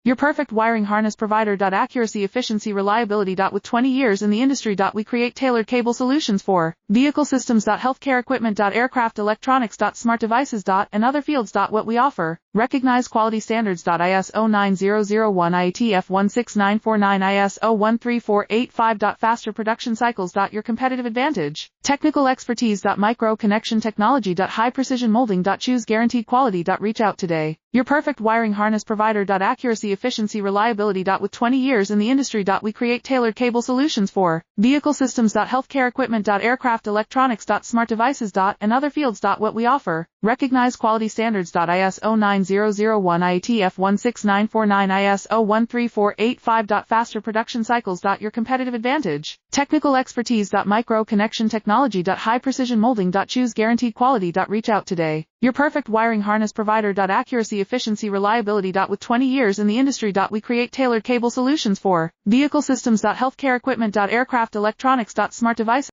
Your perfect wiring harness provider. Accuracy, efficiency, reliability. With 20 years in the industry. We create tailored cable solutions for vehicle systems. Healthcare equipment. Aircraft electronics. Smart devices. And other fields. What we offer. Recognized quality standards. ISO 9001 IATF 16949 ISO 13485. Faster production cycles. Your competitive advantage. Technical expertise. Micro connection technology. High precision molding. Choose guaranteed quality. Reach out today. Your perfect wiring harness provider. Accuracy, efficiency, reliability. With 20 years in the industry. We create tailored cable solutions for vehicle systems. Healthcare equipment. Aircraft electronics. Smart devices. And other fields. What we offer. Recognized quality standards. ISO 9001 IATF 16949 ISO 13485. Faster production cycles. Your competitive advantage. Technical expertise. Micro connection technology. High precision molding. Choose guaranteed quality. Reach out today. Your perfect wiring harness provider. Accuracy, efficiency, reliability. With 20 years in the industry. We create tailored cable solutions for vehicle systems. Healthcare equipment. Aircraft electronics. Smart devices.